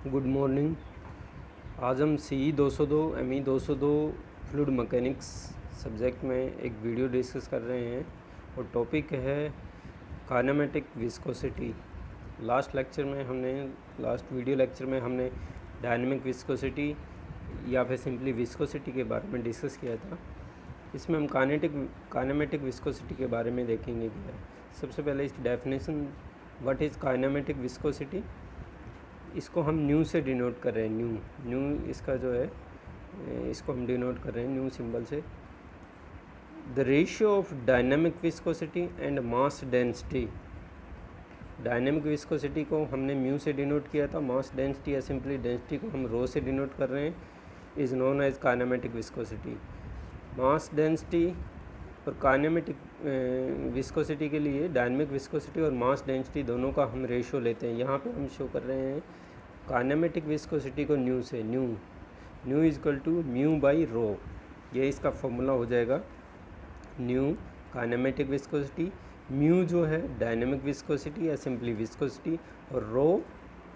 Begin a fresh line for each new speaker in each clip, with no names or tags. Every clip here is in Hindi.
Good morning. आज हम CE 202 ME 202 fluid mechanics subject में एक वीडियो डिस्कस कर रहे हैं और टॉपिक है kinematic viscosity. Last video lecture में हमने डायनेमिक विस्कोसिटी या फिर सिंपली विस्कोसिटी के बारे में डिस्कस किया था। इसमें हम काइनेमेटिक विस्कोसिटी के बारे में देखेंगे क्या है। सबसे पहले इसकी definition, what is kinematic viscosity. इसको हम न्यू से डिनोट कर रहे हैं। न्यू इसका जो है, इसको हम डिनोट कर रहे हैं न्यू सिंबल से। The ratio of dynamic viscosity and mass density. Dynamic viscosity को हमने म्यू से डिनोट किया था, मास डेंसिटी या सिंपली डेंसिटी को हम रो से डिनोट कर रहे हैं, is known as kinematic viscosity. Mass density और काइनेमेटिक विस्कोसिटी के लिए डायनेमिक विस्कोसिटी और मास डेंसिटी दोनों का हम रेशियो लेते हैं। यहाँ पे हम शो कर रहे हैं काइनेमेटिक विस्कोसिटी को न्यू से। Nu is equal to mu by rho. ये इसका फॉर्मूला हो जाएगा। न्यू काइनेमेटिक विस्कोसिटी, म्यू जो है डायनेमिक विस्कोसिटी या सिंपली विस्कोसिटी, और रो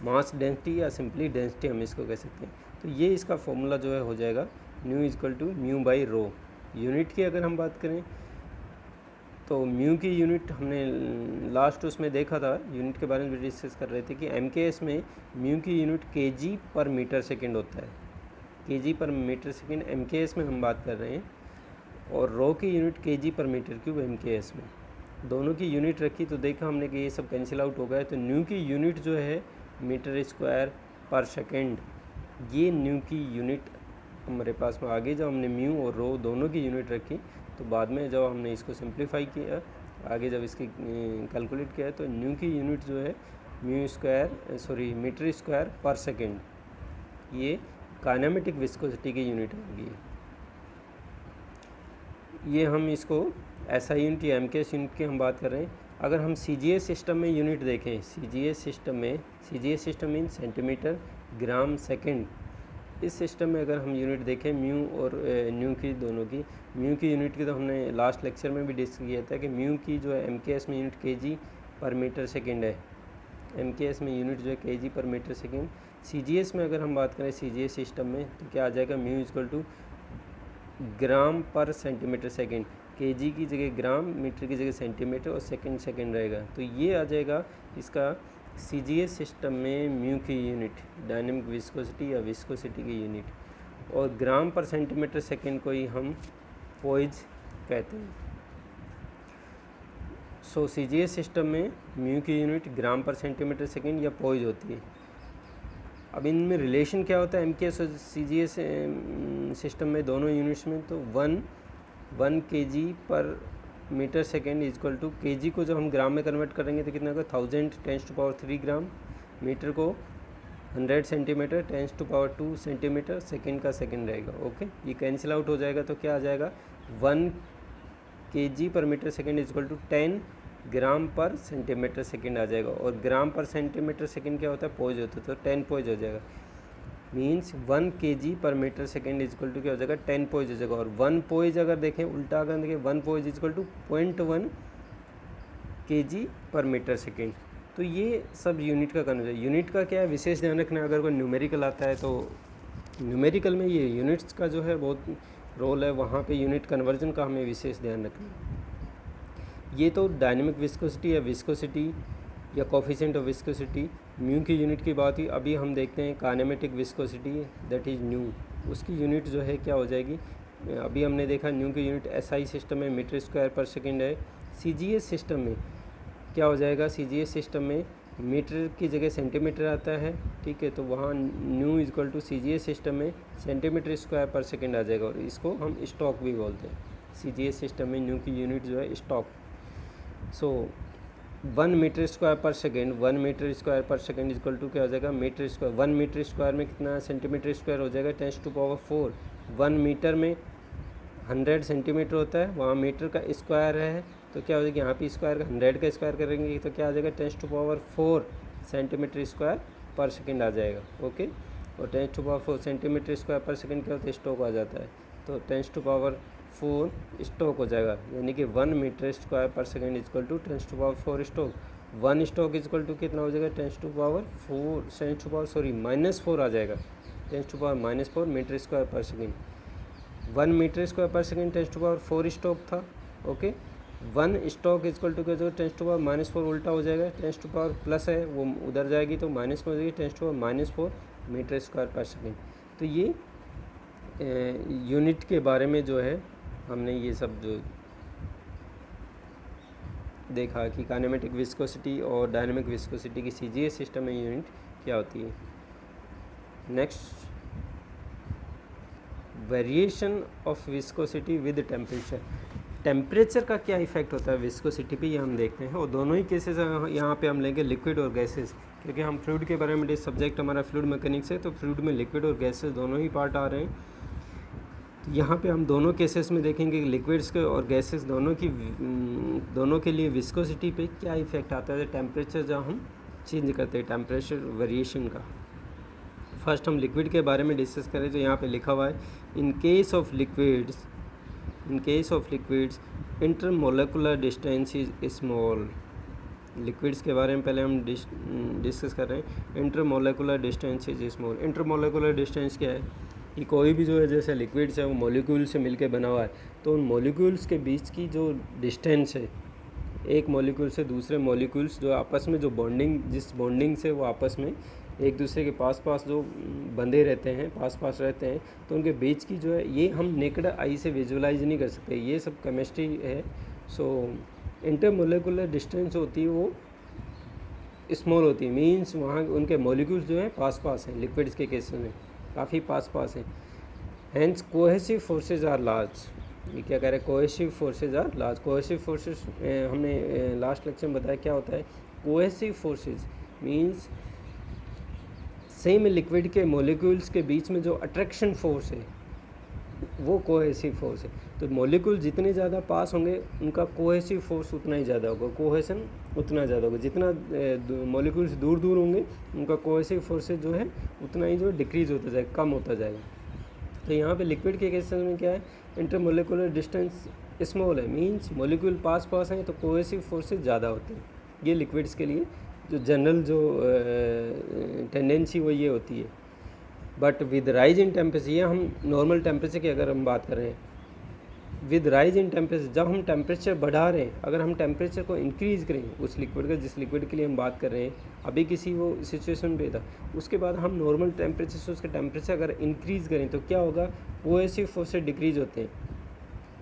मास डेंसिटी या सिंपली डेंसिटी हम इसको कह सकते हैं। तो ये इसका फॉर्मूला जो है हो जाएगा nu is equal to mu by rho. Unit की अगर हम बात करें तो म्यू की यूनिट हमने लास्ट उसमें देखा था, यूनिट के बारे में डिस्कस कर रहे थे कि MKS में म्यू की यूनिट kg पर मीटर सेकेंड होता है। kg पर मीटर सेकेंड MKS में हम बात कर रहे हैं, और रो की यूनिट kg पर मीटर क्यूब MKS में। दोनों की यूनिट रखी तो देखा हमने कि ये सब कैंसिल आउट हो गया। तो न्यू की यूनिट जो है मीटर स्क्वायर पर सेकेंड, ये न्यू की यूनिट हमारे पास में। आगे जब हमने म्यू और रो दोनों की यूनिट रखी तो बाद में जब हमने इसको सिंप्लीफाई किया, आगे जब इसकी कैलकुलेट किया, तो न्यू की यूनिट जो है मीटर स्क्वायर पर सेकेंड, ये काइनेमेटिक विस्कोसिटी की यूनिट होगी। ये हम इसको SI यूनिट या MKS यूनिट की हम बात कर रहे हैं। अगर हम CGS सिस्टम में यूनिट देखें, CGS system mean centimetre gram second. इस सिस्टम में अगर हम यूनिट देखें म्यू और न्यू की, दोनों की म्यू की यूनिट की तो हमने लास्ट लेक्चर में भी डिस्कस किया था कि म्यू की जो है MKS में यूनिट kg पर मीटर सेकेंड है। MKS में यूनिट जो है kg पर मीटर सेकेंड। CGS में अगर हम बात करें CGS सिस्टम में तो क्या आ जाएगा, म्यू इक्वल टू ग्राम पर सेंटीमीटर सेकेंड। kg की जगह ग्राम, मीटर की जगह सेंटीमीटर और सेकेंड रहेगा। तो ये आ जाएगा इसका CGS सिस्टम में म्यू की यूनिट डायनेमिक विस्कोसिटी या विस्कोसिटी की यूनिट, और ग्राम पर सेंटीमीटर सेकेंड को ही हम पोइज कहते हैं। सो CGS सिस्टम में म्यू की यूनिट ग्राम पर सेंटीमीटर सेकेंड या पोइज होती है। अब इनमें रिलेशन क्या होता है MKS और CGS सिस्टम में, दोनों यूनिट्स में? तो 1 kg पर metre second is equal to, kg को जब हम ग्राम में कन्वर्ट करेंगे तो कितना होगा, 1000 tens to power 3 gram. Metre को 100 centimetre tens to power 2 centimetre. Second का सेकेंड रहेगा। ओके, ये कैंसिल आउट हो जाएगा तो क्या आ जाएगा, 1 kg पर metre second is equal to 10 gram पर सेंटीमीटर सेकेंड आ जाएगा। और ग्राम पर सेंटीमीटर सेकेंड क्या होता है, पोइज होता है, तो 10 पोइज हो जाएगा। मीन्स 1 kg पर metre second is equal to क्या हो जाएगा, 10 पोइज हो जाएगा। और 1 पोइज अगर देखें उल्टा, अगर देखें 1 poise is equal to 0.1 kg पर मीटर सेकेंड। तो ये सब यूनिट का कन्वर्जन। यूनिट का क्या है, विशेष ध्यान रखना, अगर कोई न्यूमेरिकल आता है तो न्यूमेरिकल में ये यूनिट्स का जो है बहुत रोल है, वहाँ पे यूनिट कन्वर्जन का हमें विशेष ध्यान रखना है। ये तो डायनेमिक विस्कोसिटी या विस्कोसिटी या कोफिशिएंट ऑफ विस्कोसिटी म्यू की यूनिट की बात हुई। अभी हम देखते हैं kinematic viscosity, that is new. उसकी यूनिट जो है क्या हो जाएगी, अभी हमने देखा न्यू की यूनिट SI सिस्टम में मीटर स्क्वायर पर सेकेंड है। CGS सिस्टम में क्या हो जाएगा, CGS सिस्टम में मीटर की जगह सेंटीमीटर आता है, ठीक है। तो वहाँ nu is equal to CGS system में सेंटीमीटर स्क्वायर पर सेकेंड आ जाएगा, और इसको हम स्टॉक भी बोलते हैं। CGS सिस्टम में न्यू की यूनिट जो है स्टॉक। सो 1 मीटर स्क्वायर पर सेकेंड, 1 मीटर स्क्वायर पर सेकेंड इक्वल टू क्या हो जाएगा, मीटर स्क्वायर। 1 मीटर स्क्वायर में कितना सेंटीमीटर स्क्वायर हो जाएगा, 10 टू पावर 4। 1 मीटर में 100 सेंटीमीटर होता है, वहाँ मीटर का स्क्वायर है, तो क्या हो जाएगा, यहाँ पे स्क्वायर 100 का स्क्वायर करेंगे तो क्या आ जाएगा, 10 टू पावर 4 सेंटीमीटर स्क्वायर पर सेकेंड आ जाएगा। ओके, और 10 टू पावर 4 सेंटीमीटर स्क्वायर पर सेकेंड क्या होता है, स्टॉक आ जाता है, तो 10 टू पावर 4 स्टॉक हो जाएगा। यानी कि 1 मीटर स्क्वायर पर second equal to 10 to power 4 stoke. 1 stoke equal to कितना हो जाएगा, -4 आ जाएगा, 10⁻⁻4 मीटर स्क्वायर पर सेकेंड। 1 मीटर स्क्वायर पर सेकेंड 10⁻4 स्टॉक था। ओके, 1 स्टॉक इक्वल टू क्या हो जाएगा, 10⁻⁻4 उल्टा हो जाएगा, 10 प्लस है वो उधर जाएगी तो माइनस में हो जाएगी, 10⁻⁻4 मीटर स्क्वायर पर सेकेंड। तो ये यूनिट के बारे में जो है हमने ये सब जो देखा कि काइनेमेटिक विस्कोसिटी और डायनामिक विस्कोसिटी की सीजीएस सिस्टम में यूनिट क्या होती है। Next, variation of viscosity with temperature. Temperature का क्या इफेक्ट होता है विस्कोसिटी पे, ये हम देखते हैं। और दोनों ही केसेस यहाँ पे हम लेंगे लिक्विड और गैसेस, क्योंकि हम फ्लूइड के बारे में सब्जेक्ट हमारा फ्लूइड मैकेनिक्स है, तो फ्लूइड में लिक्विड और गैसेस दोनों ही पार्ट आ रहे हैं। तो यहाँ पे हम दोनों केसेस में देखेंगे कि लिक्विड्स के और गैसेस दोनों के लिए विस्कोसिटी पे क्या इफेक्ट आता है टेम्परेचर जब हम चेंज करते हैं, टेम्परेचर वेरिएशन का। फर्स्ट हम लिक्विड के बारे में डिस्कस करें, तो यहाँ पे लिखा हुआ है in case of liquids intermolecular distance is small. Liquids के बारे में पहले हम डिस्कस कर रहे हैं। Intermolecular distance is small. Intermolecular distance क्या है कि कोई भी जो है जैसे लिक्विड्स है वो मॉलिक्यूल से मिलके बना हुआ है, तो उन मॉलिक्यूल्स के बीच की जो डिस्टेंस है एक मॉलिक्यूल से दूसरे मॉलिक्यूल्स जो आपस में जो जिस बॉन्डिंग से वो आपस में एक दूसरे के पास जो बंधे रहते हैं, पास रहते हैं, तो उनके बीच की जो है ये हम नेकेड आई से विजुलाइज नहीं कर सकते, ये सब केमिस्ट्री है। सो इंटरमोलेकुलर डिस्टेंस होती है वो स्मॉल होती है, मीन्स वहाँ उनके मॉलिक्यूल्स जो है पास हैं, लिक्विड्स के केस में काफ़ी पास हैं। Hence cohesive forces are large. ये क्या कह रहे हैं, cohesive forces are large. Cohesive forces हमने लास्ट लेक्चर में बताया क्या होता है। Cohesive forces means same liquid के मॉलिक्यूल्स के बीच में जो अट्रैक्शन फोर्स है वो कोहेसिव फोर्स है। तो मॉलिक्यूल जितने ज़्यादा पास होंगे उनका कोहेसिव फोर्स उतना ही ज़्यादा होगा, कोहेसन उतना ज़्यादा होगा। जितना मॉलिक्यूल्स दूर होंगे उनका कोहेसिव फोर्स जो है उतना ही जो डिक्रीज़ होता जाएगा, कम होता जाएगा। तो यहाँ पे लिक्विड के केस में क्या है, इंटरमोलिकुलर डिस्टेंस स्मॉल है, मीन्स मॉलिक्यूल पास हैं तो कोहेसिव फोर्सेस ज़्यादा होते हैं। ये लिक्विड्स के लिए जो जनरल जो टेंडेंसी वो ये होती है। But with rise in temperature, ये हम नॉर्मल टेम्परेचर की अगर हम बात कर रहे हैं, विद राइज इन टेम्परेचर जब हम टेम्परेचर बढ़ा रहे हैं, अगर हम टेम्परेचर को इंक्रीज़ करें उस लिक्विड का, जिस लिक्विड के लिए हम बात कर रहे हैं, अभी किसी वो सिचुएशन पे था, उसके बाद हम नॉर्मल टेम्परेचर से उसका टेम्परेचर अगर इंक्रीज़ करें तो क्या होगा, कोहेसिव फोर्सेस डिक्रीज़ होते हैं,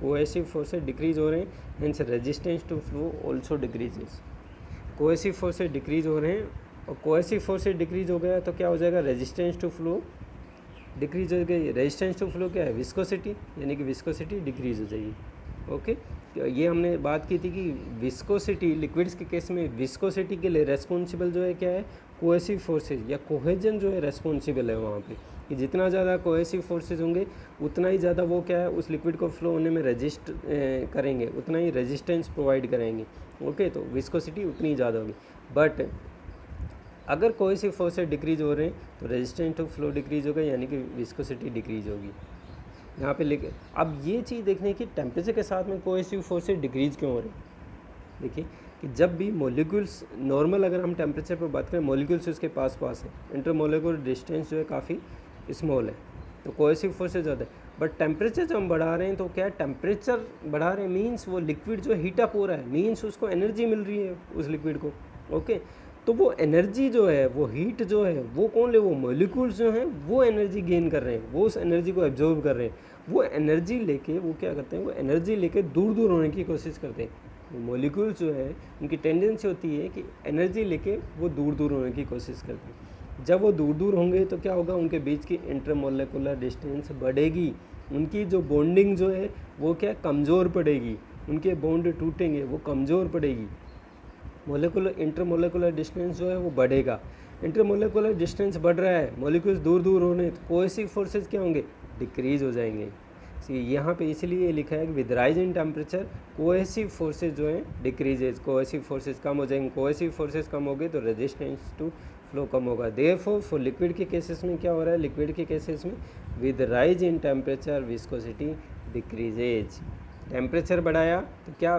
कोहेसिव फोर्सेस डिक्रीज़ हो रहे हैं, hence resistance to flow also decreases. Cohesive forces decrease हो रहे हैं और कोहेसिव फोर्सेस डिक्रीज़ हो गया तो क्या हो जाएगा, रेजिस्टेंस टू फ्लो डिक्रीज हो गई। रेजिस्टेंस टू फ्लो क्या है, विस्कोसिटी, यानी कि विस्कोसिटी डिक्रीज हो जाएगी। ओके, तो ये हमने बात की थी कि विस्कोसिटी लिक्विड्स के केस में विस्कोसिटी के लिए रेस्पॉन्सिबल जो है क्या है, कोहेसिव फोर्सेज या कोहेजन जो है रेस्पॉन्सिबल है वहाँ पे, कि जितना ज़्यादा कोहेसिव फोर्सेज होंगे उतना ही ज़्यादा वो क्या है उस लिक्विड को फ्लो होने में रजिस्ट करेंगे, उतना ही रेजिस्टेंस प्रोवाइड करेंगे। ओके, तो विस्कोसिटी उतनी ही ज़्यादा होगी। बट अगर कोहेसिव फोर्सेस डिक्रीज हो रहे हैं तो रेजिस्टेंस टू फ्लो डिक्रीज होगा, यानी कि विस्कोसिटी डिक्रीज होगी। यहाँ पे लिखे, अब ये चीज़ देखने की टेम्परेचर के साथ में कोहेसिव फोर्सेस डिक्रीज क्यों हो रहे हैं। देखिए कि जब भी मॉलिक्यूल्स नॉर्मल, अगर हम टेम्परेचर पर बात करें, मॉलिक्यूल्स उसके पास है, इंटरमोलिकुलर डिस्टेंस जो है काफ़ी स्मॉल है, तो कोहेसिव फोर्सेस ज़्यादा है। बट टेम्परेचर जब हम बढ़ा रहे हैं तो क्या टेम्परेचर बढ़ा रहे हैं मीन्स वो लिक्विड जो हीटअप हो रहा है, मीन्स उसको एनर्जी मिल रही है उस लिक्विड को। ओके, तो वो एनर्जी जो है, वो हीट जो है वो कौन ले, वो मॉलिक्यूल्स जो हैं वो एनर्जी गेन कर रहे हैं, वो उस एनर्जी को एब्जॉर्ब कर रहे हैं। वो एनर्जी लेके वो क्या करते हैं, वो एनर्जी लेके दूर होने की कोशिश करते हैं। मॉलिक्यूल्स जो है उनकी टेंडेंसी होती है कि एनर्जी लेके वो दूर होने की कोशिश करते हैं। जब वो दूर होंगे तो क्या होगा, उनके बीच की इंटरमोलिकुलर डिस्टेंस बढ़ेगी, उनकी जो बॉन्डिंग जो है वो क्या कमज़ोर पड़ेगी, उनके बॉन्ड टूटेंगे, वो कमज़ोर पड़ेगी। इंटरमोलिकुलर डिस्टेंस जो है वो बढ़ेगा। इंटरमोलिकुलर डिस्टेंस बढ़ रहा है, मॉलिक्यूल्स दूर होने, तो कोहेसिव फोर्सेस क्या होंगे, डिक्रीज हो जाएंगे। यहाँ पे इसलिए लिखा है कि with rise in temperature cohesive forces जो है डिक्रीजेज, कोहेसिव फोर्सेस कम हो जाएंगे। कोहेसिव फोर्सेस कम हो गए तो रेजिस्टेंस टू फ्लो कम होगा। देयरफॉर फॉर लिक्विड के केसेस में क्या हो रहा है, लिक्विड के केसेस में with rise in temperature viscosity decreases. Temperature बढ़ाया तो क्या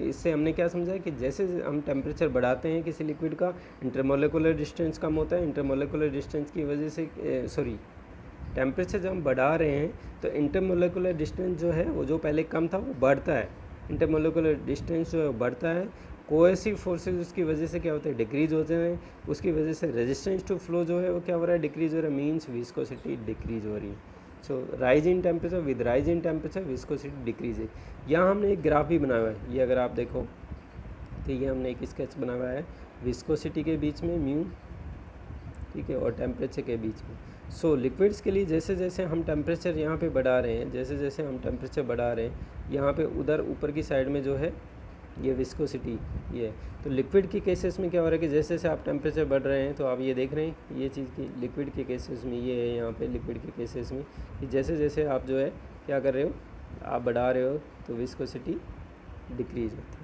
इससे हमने क्या समझा कि जैसे हम टेम्परेचर बढ़ाते हैं किसी लिक्विड का, इंटरमोलिकुलर डिस्टेंस कम होता है, इंटरमोलिकुलर डिस्टेंस की वजह से टेम्परेचर जब हम बढ़ा रहे हैं तो इंटरमोलिकुलर डिस्टेंस जो है वो जो पहले कम था वो बढ़ता है, इंटरमोलिकुलर डिस्टेंस जो है वो बढ़ता है। कोएसिव फोर्सेस उसकी वजह से क्या होता है, डिक्रीज होते हैं, उसकी वजह से रेजिस्टेंस टू फ्लो जो है वो क्या हो रहा है, डिक्रीज हो रहा है, मीन्स विस्कोसिटी डिक्रीज हो रही है। So rise in temperature, with rise in temperature viscosity decrease है। यहाँ हमने एक ग्राफ भी बनाया हुआ है, ये अगर आप देखो तो ये हमने एक स्केच बनाया हुआ है विस्कोसिटी के बीच में म्यू, ठीक है, और टेम्परेचर के बीच में। सो लिक्विड्स के लिए जैसे जैसे हम टेम्परेचर यहाँ पे बढ़ा रहे हैं, जैसे जैसे हम टेम्परेचर बढ़ा रहे हैं, यहाँ पे उधर ऊपर की साइड में जो है ये विस्कोसिटी ये, तो लिक्विड के केसेस में क्या हो रहा है कि जैसे जैसे आप टेम्परेचर बढ़ रहे हैं तो आप ये देख रहे हैं ये चीज़ की लिक्विड के केसेस में ये है, यहाँ पे लिक्विड के केसेस में कि जैसे जैसे आप जो है क्या कर रहे हो, आप बढ़ा रहे हो तो विस्कोसिटी डिक्रीज होती है,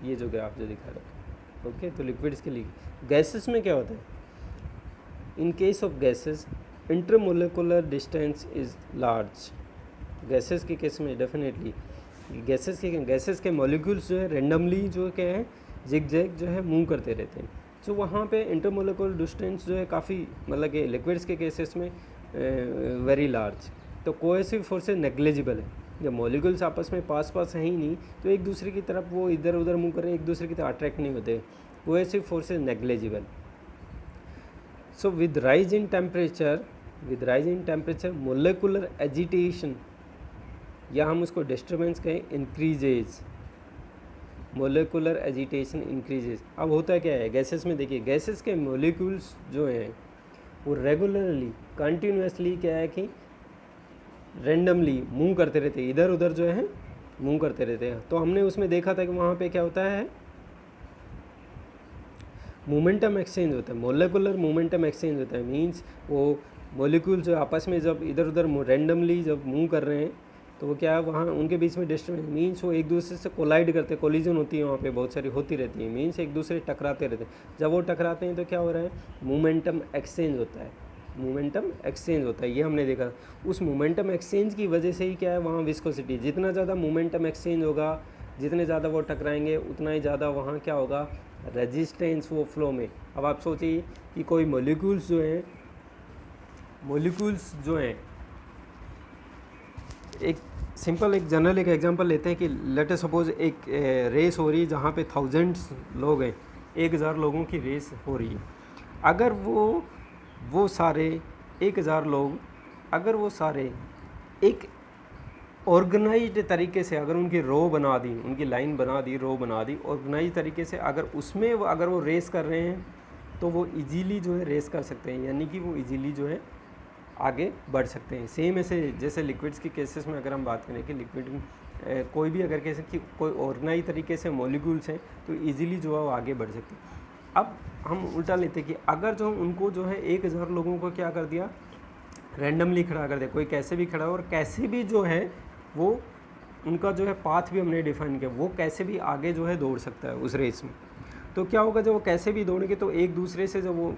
ये जो ग्राफ जो दिखा रहा है। ओके, तो लिक्विड्स के लिए। गैसेस में क्या होता है, in case of gases intermolecular distance is large. Gases के केस में डेफिनेटली गैसेस के मॉलिक्यूल्स जो है रेंडमली जो क्या है जिग जैग जो है मूव करते रहते हैं। तो वहाँ पे इंटरमोलिकुलर डिस्टेंस जो है काफ़ी, मतलब कि लिक्विड्स के केसेस में वेरी लार्ज। तो कोएसिव फोर्सेस नेग्लिजिबल है, जब मॉलिक्यूल्स आपस में पास है ही नहीं तो एक दूसरे की तरफ वो इधर उधर मूव कर रहे हैं, एक दूसरे की तरफ अट्रैक्ट नहीं होते। Cohesive forces negligible. So with rise in temperature molecular agitation, या हम उसको डिस्टर्बेंस कहें, इंक्रीजेज, मोलिकुलर एजिटेशन इंक्रीजेज। अब होता क्या है गैसेस में, देखिए गैसेस के मोलिक्यूल्स जो हैं वो रेगुलरली कंटिन्यूसली क्या है कि रेंडमली मूव करते रहते हैं, इधर उधर जो है मूव करते रहते हैं। तो हमने उसमें देखा था कि वहाँ पे क्या होता है, मोमेंटम एक्सचेंज होता है, मोलिकुलर मोमेंटम एक्सचेंज होता है। मीन्स वो मोलिक्यूल जो आपस में जब इधर उधर रेंडमली जब मूव कर रहे हैं तो वो क्या है, वहाँ उनके बीच में डिस्टर्बेंस, मीन्स वो एक दूसरे से कोलाइड करते हैं, कोलिजन होती है वहाँ पे बहुत सारी होती रहती है, मीन्स एक दूसरे टकराते रहते हैं। जब वो टकराते हैं तो क्या हो रहा है, मोमेंटम एक्सचेंज होता है, मोमेंटम एक्सचेंज होता है, ये हमने देखा। उस मोमेंटम एक्सचेंज की वजह से ही क्या है वहाँ विस्कोसिटी, जितना ज़्यादा मोमेंटम एक्सचेंज होगा, जितने ज़्यादा वो टकराएंगे उतना ही ज़्यादा वहाँ क्या होगा, रेजिस्टेंस वो फ्लो में। अब आप सोचिए कि कोई मॉलिक्यूल्स जो हैं एक सिंपल एक जनरल एक एग्जांपल लेते हैं कि लेट अस सपोज एक रेस हो रही है जहाँ पे थाउजेंड्स लोग हैं, 1000 लोगों की रेस हो रही है। अगर वो सारे 1000 लोग, अगर वो सारे एक ऑर्गेनाइज्ड तरीके से अगर उनकी रो बना दी, उनकी लाइन बना दी, रो बना दी ऑर्गेनाइज तरीके से, अगर उसमें अगर वो रेस कर रहे हैं तो वो इजीली जो है रेस कर सकते हैं, यानी कि वो इजीली जो है आगे बढ़ सकते हैं। सेम ऐसे जैसे लिक्विड्स के केसेस में अगर हम बात करें कि लिक्विड कोई भी अगर कैसे कि कोई ऑर्गेनाइज तरीके से मॉलिक्यूल्स हैं तो इजीली जो है वो आगे बढ़ सकते हैं। अब हम उल्टा लेते हैं कि अगर जो उनको जो है 1000 लोगों को क्या कर दिया, रैंडमली खड़ा कर दिया, कोई कैसे भी खड़ा हो और कैसे भी जो है वो उनका जो है पाथ भी हमने डिफाइन किया, वो कैसे भी आगे जो है दौड़ सकता है उस रेस में। तो क्या होगा, जब वो कैसे भी दौड़ेंगे तो एक दूसरे से जब वो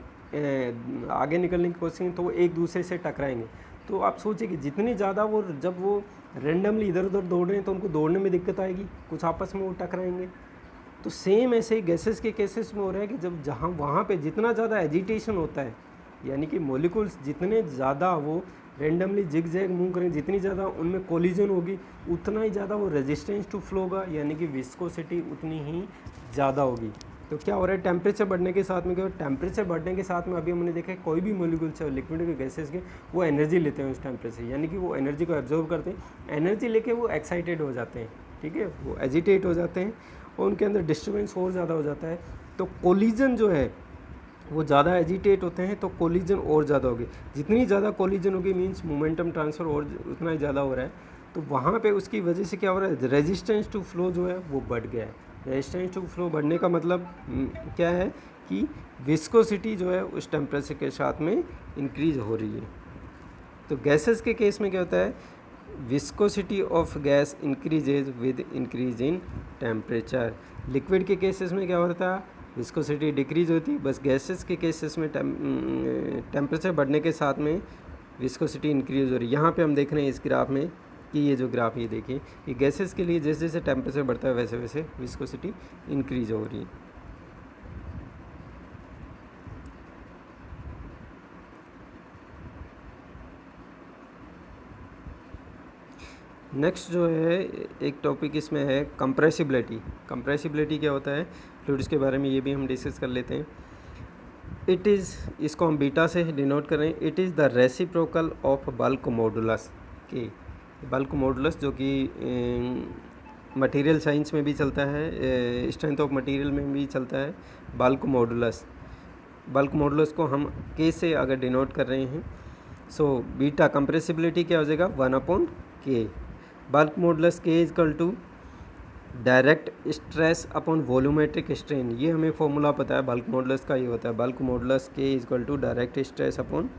आगे निकलने की कोशिश तो वो एक दूसरे से टकराएंगे। तो आप सोचिए कि जितनी ज़्यादा वो जब वो रेंडमली इधर उधर दौड़ रहे हैं तो उनको दौड़ने में दिक्कत आएगी, कुछ आपस में वो टकराएंगे। तो सेम ऐसे ही गैसेस के केसेस में हो रहा है कि जब जहाँ वहाँ पे जितना ज़्यादा एजिटेशन होता है, यानी कि मॉलिक्यूल्स जितने ज़्यादा वो रेंडमली जिग जैग मूव करें, जितनी ज़्यादा उनमें कोलिजन होगी उतना ही ज़्यादा वो रेजिस्टेंस टू फ्लो होगा, यानी कि विस्कोसिटी उतनी ही ज़्यादा होगी। तो क्या हो रहा है, टेम्परेचर बढ़ने के साथ में क्या हो, टेम्परेचर बढ़ने के साथ में अभी हमने देखा है कोई भी मॉलिक्यूल्स है लिक्विड के गैसेस के वो एनर्जी लेते हैं उस टेम्परेचर, यानी कि वो एनर्जी को एब्जॉर्व करते हैं, एनर्जी लेके वो एक्साइटेड हो जाते हैं, ठीक है, वो एजिटेट हो जाते हैं और उनके अंदर डिस्टर्बेंस और ज़्यादा हो जाता है। तो कोलिजन जो है वो ज़्यादा एजिटेट होते हैं तो कोलिजन और ज़्यादा होगी, जितनी ज़्यादा कोलिजन होगी मीन्स मोमेंटम ट्रांसफ़र और उतना ही ज़्यादा हो रहा है। तो वहाँ पे उसकी वजह से क्या हो रहा है, रेजिस्टेंस टू फ्लो जो है वो बढ़ गया है। रेजिस्टेंस टू फ्लो बढ़ने का मतलब क्या है कि विस्कोसिटी जो है उस टेम्परेचर के साथ में इंक्रीज हो रही है। तो गैसेस के केस में क्या होता है, viscosity of gas increases with increase in temperature. Liquid के केसेस में क्या होता है, विस्कोसिटी डिक्रीज होती है। बस गैसेस के केसेस में टेम्परेचर बढ़ने के साथ में विस्कोसिटी इंक्रीज हो रही है। यहाँ पे हम देख रहे हैं इस ग्राफ में कि ये जो ग्राफ ये देखिए, ये गैसेस के लिए जैसे जैसे टेम्परेचर बढ़ता है वैसे वैसे विस्कोसिटी इंक्रीज हो रही है। नेक्स्ट जो है एक टॉपिक इसमें है कंप्रेसिबिलिटी। कंप्रेसिबिलिटी क्या होता है, फ्लूइड्स के बारे में ये भी हम डिस्कस कर लेते हैं। इट इज़, इसको हम बीटा से डिनोट कर रहे हैं, it is the reciprocal of bulk modulus के। बल्क मॉडुलस जो कि मटेरियल साइंस में भी चलता है, स्ट्रेंथ ऑफ मटेरियल में भी चलता है, बल्क मॉडुलस। बल्क मॉडुलस को हम के से अगर डिनोट कर रहे हैं, सो बीटा कंप्रेसिबिलिटी क्या हो जाएगा 1/k। Bulk modulus K equal to direct stress upon volumetric strain. ये हमें फॉर्मूला पता है बल्क मॉडुलस का, ये होता है bulk modulus K equal to direct stress upon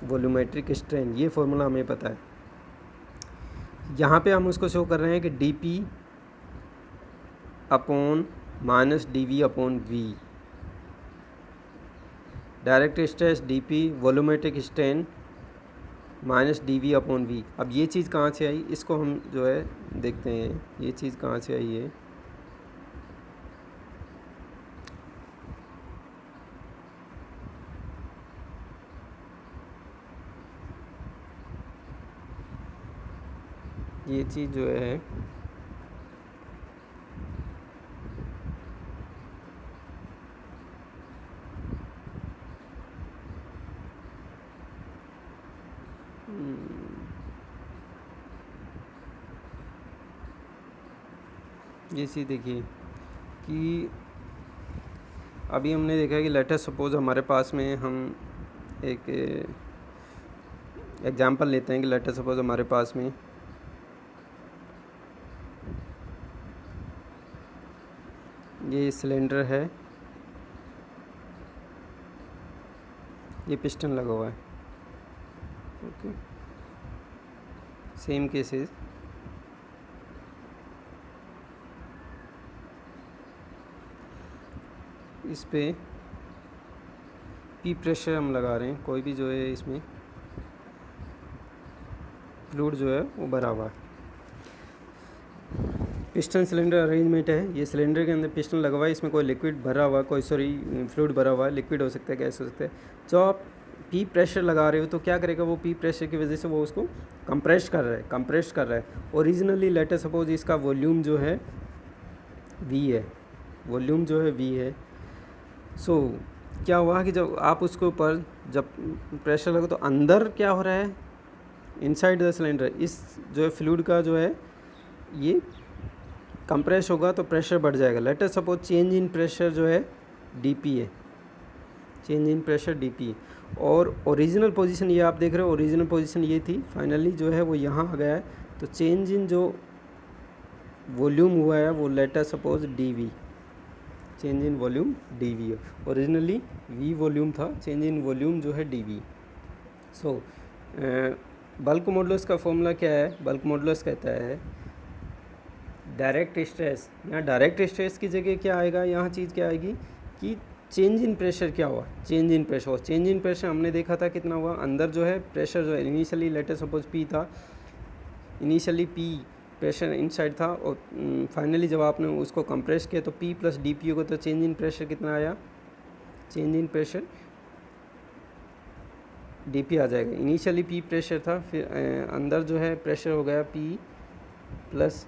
volumetric strain, ये फॉर्मूला हमें पता है। यहाँ पे हम उसको शो कर रहे हैं कि dP upon minus dV upon V। Direct stress dP, volumetric strain minus dV upon V। अब ये चीज़ कहाँ से आई, इसको हम जो है देखते हैं, ये चीज़ कहाँ से आई है। ये चीज़ जो है ये चीज़ देखिए कि अभी हमने देखा है कि लेट अस सपोज हमारे पास में हम एक एग्जांपल लेते हैं कि लेट अस सपोज हमारे पास में ये सिलेंडर है, ये पिस्टन लगा हुआ है, ओके। सेम केसेस इस पे पी प्रेशर हम लगा रहे हैं, कोई भी जो है इसमें फ्लूइड जो है वो भरा हुआ है। पिस्टन सिलेंडर अरेंजमेंट है, ये सिलेंडर के अंदर पिस्टन लगा हुआ है, इसमें कोई लिक्विड भरा हुआ है, कोई फ्लूइड भरा हुआ है, लिक्विड हो सकता है, गैस हो सकता है। जो आप पी प्रेशर लगा रहे हो तो क्या करेगा वो, पी प्रेशर की वजह से वो उसको कंप्रेस कर रहा है। ओरिजिनली लेट अस सपोज इसका वॉल्यूम जो है V है, वॉल्यूम जो है V है। सो क्या हुआ कि जब आप उसके ऊपर जब प्रेशर लगा तो अंदर क्या हो रहा है, इनसाइड द सिलेंडर इस जो है फ्लूइड का जो है ये कंप्रेस होगा तो प्रेशर बढ़ जाएगा। Let us suppose change in pressure जो है dP है, चेंज इन प्रेशर dP। और ओरिजिनल पोजीशन ये आप देख रहे हो, ओरिजिनल पोजीशन ये थी, फाइनली जो है वो यहाँ आ गया है। तो चेंज इन जो वॉल्यूम हुआ है वो let us suppose dV, change in volume dV है। ओरिजिनली V वॉल्यूम था, चेंज इन वॉल्यूम जो है dV। सो बल्क मॉडुलस का फॉर्मूला क्या है, बल्क मॉडुलस कहता है डायरेक्ट स्ट्रेस। यहाँ डायरेक्ट स्ट्रेस की जगह क्या आएगा, यहाँ चीज़ क्या आएगी कि चेंज इन प्रेशर क्या हुआ, चेंज इन प्रेशर। और चेंज इन प्रेशर हमने देखा था कितना हुआ, अंदर जो है प्रेशर जो है initially let us suppose P था, इनिशियली P प्रेशर इनसाइड था और फाइनली जब आपने उसको कंप्रेस किया तो P प्लस dP होगा, तो चेंज इन प्रेशर कितना आया, चेंज इन प्रेशर dP आ जाएगा। इनिशियली P प्रेशर था, फिर अंदर जो है प्रेशर हो गया P plus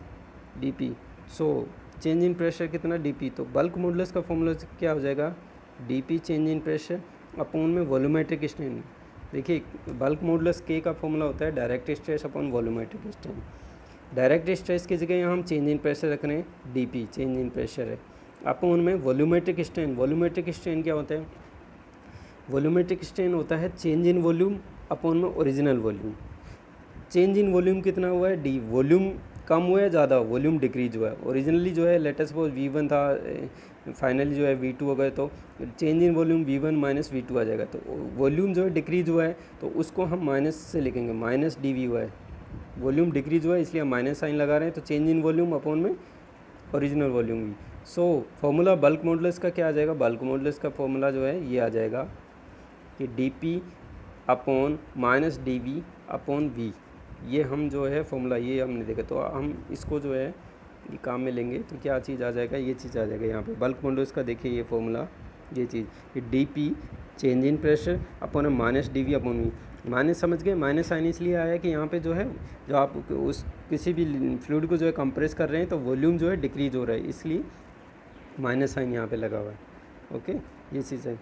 dP। So change in pressure कितना dP। तो बल्क मॉडुलस का फॉर्मूला क्या हो जाएगा, dP change in pressure upon में वॉल्यूमेट्रिक स्ट्रेन। देखिए बल्क मॉडुलस K का फॉर्मूला होता है direct stress upon volumetric strain. Direct stress की जगह यहाँ हम चेंज इन प्रेशर रख रहे हैं, dP चेंज इन प्रेशर है, अपॉन में वॉल्यूमेट्रिक स्ट्रेन। वॉल्यूमेट्रिक स्ट्रेन क्या होता है, वॉल्यूमेट्रिक स्ट्रेन होता है चेंज इन वॉल्यूम अपॉन में original volume. Change in volume कितना हुआ है D, वॉल्यूम कम हुआ है ज़्यादा, वॉल्यूम डिक्रीज हुआ है। ओरिजिनली जो है लेट अस सपोज V1 था, फाइनली जो है V2 हो गए, तो change in volume V1 minus V2 आ जाएगा। तो वॉल्यूम जो है डिक्रीज हुआ है तो उसको हम माइनस से लिखेंगे, माइनस dV हुआ है, वॉल्यूम डिक्रीज हुआ है इसलिए हम माइनस साइन लगा रहे हैं। तो चेंज इन वॉल्यूम अपॉन में ओरिजिनल वॉल्यूम भी। सो फॉर्मूला बल्क मॉडुलस का क्या आ जाएगा, बल्क मॉडुलस का फॉर्मूला जो है ये आ जाएगा कि dP upon minus dV upon V। ये हम जो है फॉर्मूला ये हमने देखा, तो हम इसको जो है ये काम में लेंगे तो क्या चीज़ आ जाएगा, ये चीज़ आ जाएगा यहाँ पे बल्क मॉडुलस का। देखिए ये फॉर्मूला, ये चीज़, ये D P change in pressure upon minus D we upon V. Minus समझ गए, माइनस साइन इसलिए आया कि यहाँ पे जो है जो आप उस किसी भी फ्लूइड को जो है कंप्रेस कर रहे हैं तो वॉल्यूम जो है डिक्रीज हो रहा है, इसलिए माइनस साइन यहाँ पे लगा हुआ है। ओके, ये चीज़ है।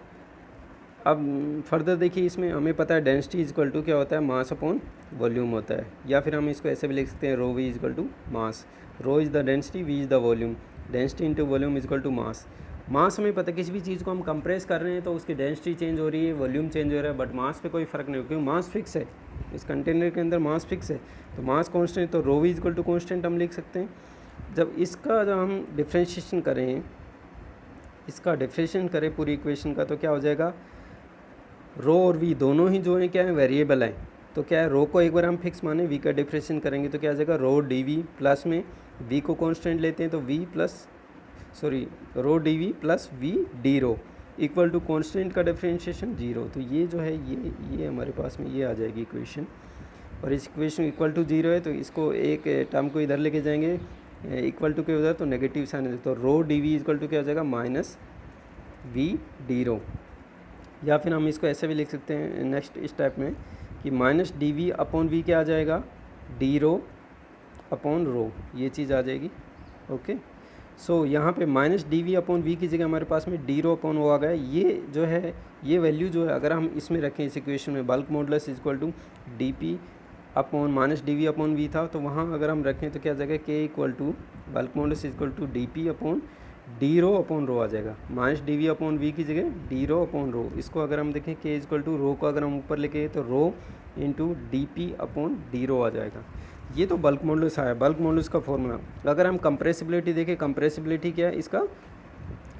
अब फर्दर देखिए, इसमें हमें पता है डेंसिटी इज इक्वल टू क्या होता है, मास अपॉन वॉल्यूम होता है, या फिर हम इसको ऐसे भी लिख सकते हैं rho v is equal to mass. Rho is the density, v is the volume, density into volume is equal to mass. Mass हमें पता है, किसी भी चीज़ को हम कंप्रेस कर रहे हैं तो उसकी डेंसिटी चेंज हो रही है, वॉल्यूम चेंज हो रहा है, बट मास पे कोई फ़र्क नहीं हो, क्योंकि मास फिक्स है, इस कंटेनर के अंदर मास फिक्स है, तो मास कांस्टेंट, तो rho v is equal to constant हम लिख सकते हैं। जब इसका जब हम डिफ्रेंशिएशन करें, इसका डिफ्रेंशिएशन करें पूरी इक्वेशन का, तो क्या हो जाएगा, रो और वी दोनों ही जो है क्या है, वेरिएबल हैं, तो क्या है, रो को एक बार हम फिक्स माने, वी का डिफ्रेंशिएशन करेंगे तो क्या आ जाएगा, रो डी वी प्लस में वी को कांस्टेंट लेते हैं तो V plus rho D V plus V D rho equal to constant का डिफ्रेंशिएशन 0। तो ये जो है ये हमारे पास में ये आ जाएगी इक्वेशन, और इस इक्वेशन इक्वल टू 0 है तो इसको एक टर्म को इधर लेके जाएंगे इक्वल टू के उधर, तो नेगेटिव साइन है, तो रो डी वी इक्वल टू क्या हो जाएगा, माइनस वी डी रो। या फिर हम इसको ऐसे भी लिख सकते हैं नेक्स्ट स्टेप में कि minus D we upon V क्या आ जाएगा, डी रो अपॉन रो, ये चीज़ आ जाएगी। ओके, सो यहाँ पे minus D we upon we की जगह हमारे पास में डी रो अपॉन वो आ गया। ये जो है ये वैल्यू जो है अगर हम इसमें रखें इस इक्वेशन में, bulk modulus is equal to D P upon minus D we upon V था, तो वहाँ अगर हम रखें तो क्या आ जाएगा, k equal to bulk modulus is equal to D P upon d rho upon rho आ जाएगा, minus D we upon we की जगह डी रो अपॉन रो। इसको अगर हम देखें के इक्वल टू रो को अगर हम ऊपर लेके तो rho into d P upon d rho आ जाएगा। ये तो बल्क मॉडुलस आया, बल्क मॉडुलस का फॉर्मूला। अगर हम कंप्रेसिबिलिटी देखें, कंप्रेसिबिलिटी क्या है, इसका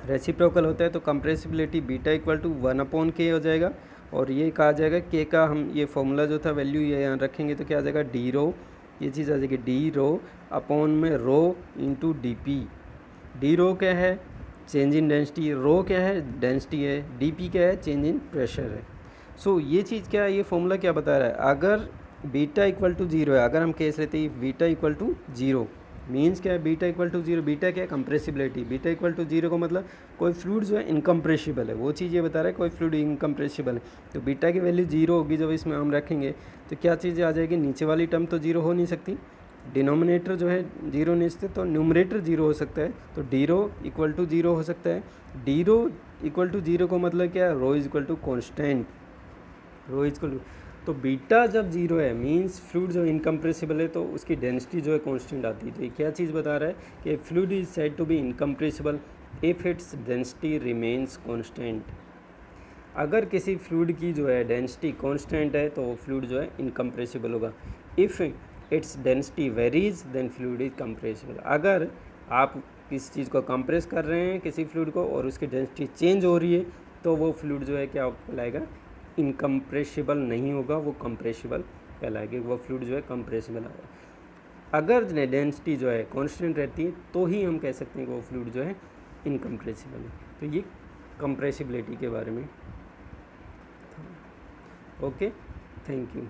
रेसिप्रोकल होता है, तो compressibility beta equal to 1 upon K हो जाएगा, और ये कहा जाएगा के का हम ये फॉर्मूला जो था वैल्यू ये यहाँ रखेंगे तो क्या आ जाएगा, डी रो, ये चीज़ आ जाएगी डी रो अपॉन में रो इंटू डी पी। डी रो क्या है, चेंज इन डेंसिटी, रो क्या है, डेंसिटी है, डी पी क्या है, चेंज इन प्रेशर है। सो ये चीज़ क्या है, ये फॉर्मूला क्या बता रहा है, अगर बीटा इक्वल टू 0 है, अगर हम केस लेते हैं बीटा इक्वल टू 0 मीन्स क्या है, बीटा इक्वल टू 0, बीटा क्या है, कंप्रेसिबिलिटी, बीटा इक्वल टू 0 का मतलब कोई फ्लूइड जो है इनकम्प्रेसिबल है, वो चीज़ ये बता रहा है कोई फ्लूइड इनकम्प्रेसिबल है, तो बीटा की वैल्यू 0 होगी। जब इसमें हम रखेंगे तो क्या चीज़ आ जाएगी, नीचे वाली टर्म तो 0 हो नहीं सकती, डिनोमिनेटर जो है 0 नहीं सकते, तो न्यूमरेटर 0 हो सकता है, तो डी रो इक्वल टू 0 हो सकता है। डी रो इक्वल टू 0 को मतलब क्या है, rho is equal to constant, rho is equal to, तो बीटा जब 0 है मींस फ्लूइड जो इनकम्प्रेसिबल है तो उसकी डेंसिटी जो है कांस्टेंट आती है। तो ये क्या चीज़ बता रहा है कि fluid is said to be incompressible if its density remains constant. अगर किसी फ्लूइड की जो है डेंसिटी कांस्टेंट है तो वो फ्लूइड जो है इनकम्प्रेसिबल होगा। If its density varies then fluid is compressible. अगर आप किसी चीज़ को कंप्रेस कर रहे हैं किसी फ्लूइड को और उसकी डेंसिटी चेंज हो रही है तो वो फ्लूइड जो है क्या कहलाएगा, इनकम्प्रेसिबल नहीं होगा, वो कंप्रेसिबल कहलाएगी, वो फ्लूइड जो है कंप्रेसिबल आएगा। अगर डेंसिटी जो है कांस्टेंट रहती है तो ही हम कह सकते हैं कि वो फ्लूइड जो है इनकम्प्रेसिबल है। तो ये कंप्रेसिबिलिटी के बारे में। Okay, thank you.